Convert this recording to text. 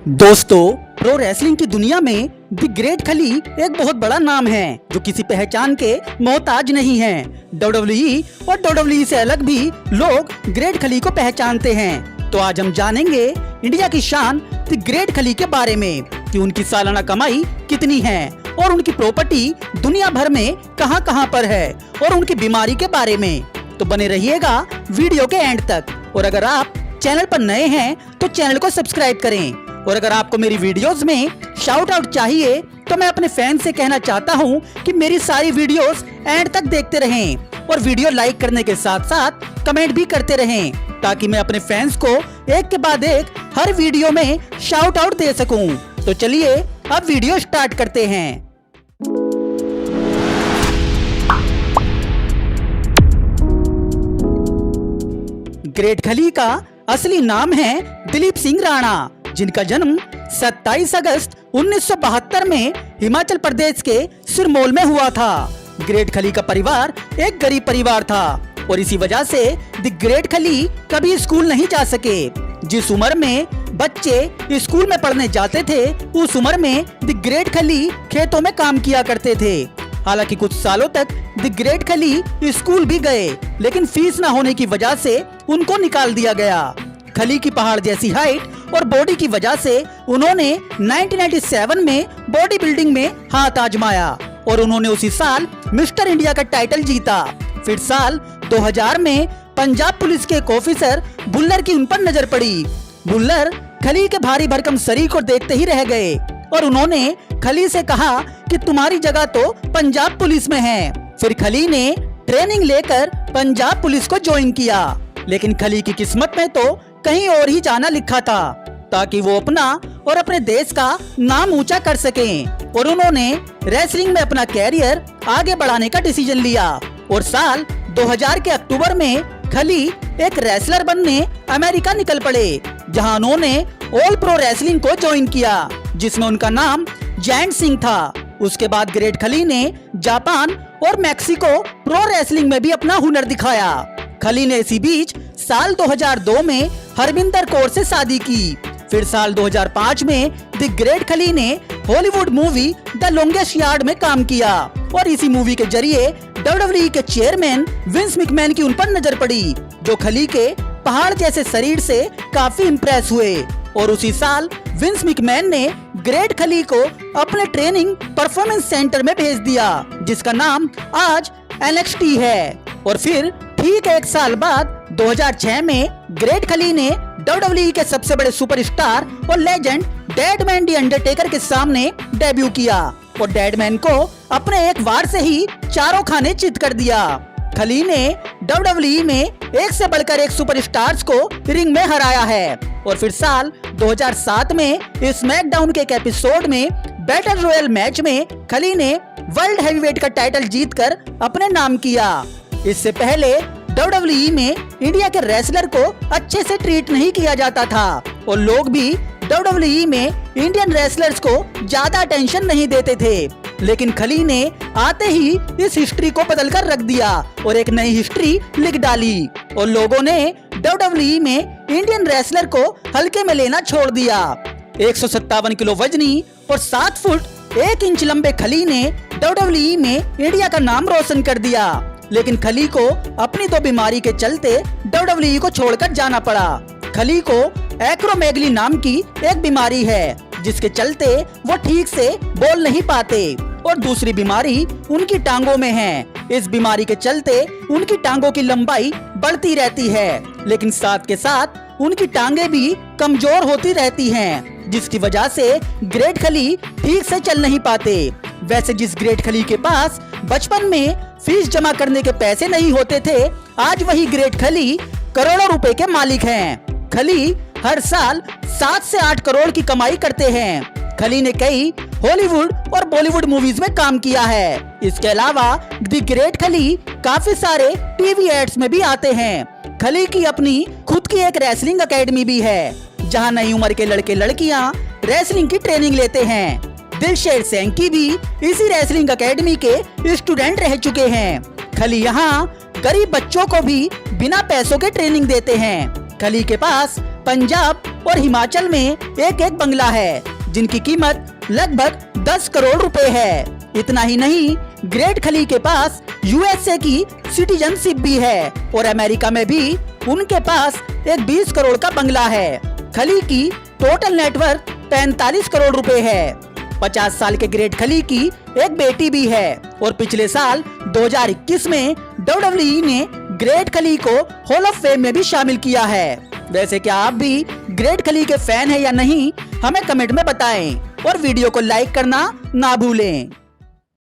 दोस्तों, pro wrestling की दुनिया में द ग्रेट खली एक बहुत बड़ा नाम है जो किसी पहचान के मोहताज नहीं है। डब्ल्यूडब्ल्यूई और डब्ल्यूडब्ल्यूई से अलग भी लोग ग्रेट खली को पहचानते हैं। तो आज हम जानेंगे इंडिया की शान द ग्रेट खली के बारे में कि उनकी सालाना कमाई कितनी है और उनकी प्रॉपर्टी दुनिया भर में कहां पर है और उनकी बीमारी के बारे में। तो बने रहिएगा वीडियो के एंड तक। और अगर आप चैनल पर नए हैं तो चैनल को सब्सक्राइब करें। और अगर आपको मेरी वीडियोस में शाउट आउट चाहिए तो मैं अपने फैन से कहना चाहता हूं कि मेरी सारी वीडियोस एंड तक देखते रहें और वीडियो लाइक करने के साथ साथ कमेंट भी करते रहें ताकि मैं अपने फैंस को एक के बाद एक हर वीडियो में शाउट आउट दे सकूं। तो चलिए अब वीडियो स्टार्ट करते हैं। ग्रेट खली का असली नाम है दिलीप सिंह राणा, जिनका जन्म 27 अगस्त 1972 में हिमाचल प्रदेश के सिरमौर में हुआ था। ग्रेट खली का परिवार एक गरीब परिवार था और इसी वजह से द ग्रेट खली कभी स्कूल नहीं जा सके। जिस उम्र में बच्चे स्कूल में पढ़ने जाते थे उस उम्र में द ग्रेट खली खेतों में काम किया करते थे। हालांकि कुछ सालों तक द ग्रेट खली स्कूल भी गए, लेकिन फीस न होने की वजह से उनको निकाल दिया गया। खली की पहाड़ जैसी हाइट और बॉडी की वजह से उन्होंने 1997 में बॉडी बिल्डिंग में हाथ आजमाया और उन्होंने उसी साल मिस्टर इंडिया का टाइटल जीता। फिर साल 2000 में पंजाब पुलिस के एक ऑफिसर भुल्लर की उन पर नजर पड़ी। भुल्लर खली के भारी भरकम शरीर को देखते ही रह गए और उन्होंने खली से कहा कि तुम्हारी जगह तो पंजाब पुलिस में है। फिर खली ने ट्रेनिंग लेकर पंजाब पुलिस को ज्वाइन किया, लेकिन खली की किस्मत में तो कहीं और ही जाना लिखा था ताकि वो अपना और अपने देश का नाम ऊंचा कर सकें। और उन्होंने रेसलिंग में अपना कैरियर आगे बढ़ाने का डिसीजन लिया और साल 2000 के अक्टूबर में खली एक रेसलर बनने अमेरिका निकल पड़े, जहां उन्होंने ऑल प्रो रेसलिंग को ज्वाइन किया, जिसमें उनका नाम जैंट सिंह था। उसके बाद ग्रेट खली ने जापान और मैक्सिको प्रो रेसलिंग में भी अपना हुनर दिखाया। खली ने इसी बीच साल 2002 में हरविंदर कौर से शादी की। फिर साल 2005 में द ग्रेट खली ने Hollywood movie the longest yard में काम किया और इसी मूवी के जरिए डब्ल्यूडब्ल्यूई के चेयरमैन विंस मैकमैन की उन पर नजर पड़ी, जो खली के पहाड़ जैसे शरीर से काफी इम्प्रेस हुए। और उसी साल विंस मैकमैन ने ग्रेट खली को अपने ट्रेनिंग परफॉर्मेंस सेंटर में भेज दिया, जिसका नाम आज NXT है। और फिर ठीक एक साल बाद 2006 में ग्रेट खली ने डब्ल्यूडब्ल्यूई के सबसे बड़े सुपरस्टार और लेजेंड डेडमैन दी अंडरटेकर के सामने डेब्यू किया और डेडमैन को अपने एक वार से ही चारों खाने चित कर दिया। खली ने डब्ल्यूडब्ल्यूई में एक से बढ़कर एक सुपरस्टार्स को रिंग में हराया है। और फिर साल 2007 में स्मैकडाउन के एक एपिसोड में बैटल रॉयल मैच में खली ने वर्ल्ड हैवीवेट का टाइटल जीतकर अपने नाम किया। इससे पहले डब्ल्यूडब्ल्यूई में इंडिया के रेसलर को अच्छे से ट्रीट नहीं किया जाता था और लोग भी डब्ल्यूडब्ल्यूई में इंडियन रेसलर्स को ज्यादा अटेंशन नहीं देते थे, लेकिन खली ने आते ही इस हिस्ट्री को बदलकर रख दिया और एक नई हिस्ट्री लिख डाली और लोगों ने डब्ल्यूडब्ल्यूई में इंडियन रेसलर को हल्के में लेना छोड़ दिया। 157 किलो वजनी और 7 फुट 1 इंच लंबे खली ने डब्ल्यूडब्ल्यूई में इंडिया का नाम रोशन कर दिया, लेकिन खली को अपनी तो बीमारी के चलते डब्ल्यूडब्ल्यूई को छोड़कर जाना पड़ा। खली को एक्रोमेगली नाम की एक बीमारी है, जिसके चलते वो ठीक से बोल नहीं पाते और दूसरी बीमारी उनकी टांगों में है। इस बीमारी के चलते उनकी टांगों की लंबाई बढ़ती रहती है, लेकिन साथ के साथ उनकी टांगे भी कमजोर होती रहती हैं, जिसकी वजह से ग्रेट खली ठीक से चल नहीं पाते। वैसे जिस ग्रेट खली के पास बचपन में फीस जमा करने के पैसे नहीं होते थे, आज वही ग्रेट खली करोड़ों रुपए के मालिक हैं। खली हर साल 7 से 8 करोड़ की कमाई करते हैं। खली ने कई हॉलीवुड और बॉलीवुड मूवीज में काम किया है। इसके अलावा द ग्रेट खली काफी सारे टीवी एड्स में भी आते हैं। खली की अपनी खुद की एक रेसलिंग एकेडमी भी है, जहां नई उम्र के लड़के लड़कियां रेसलिंग की ट्रेनिंग लेते हैं। दिलशेर सेंकी भी इसी रेसलिंग एकेडमी के स्टूडेंट रह चुके हैं। खली यहाँ गरीब बच्चों को भी बिना पैसों के ट्रेनिंग देते हैं। खली के पास पंजाब और हिमाचल में एक एक बंगला है, जिनकी कीमत लगभग 10 करोड़ रुपए है। इतना ही नहीं, ग्रेट खली के पास यूएसए की सिटीजनशिप भी है और अमेरिका में भी उनके पास एक 20 करोड़ का बंगला है। खली की टोटल नेटवर्थ 45 करोड़ रुपए है। 50 साल के ग्रेट खली की एक बेटी भी है और पिछले साल 2021 में WWE ने ग्रेट खली को हॉल ऑफ फेम में भी शामिल किया है। वैसे क्या आप भी ग्रेट खली के फैन हैं या नहीं, हमें कमेंट में बताएं और वीडियो को लाइक करना ना भूलें।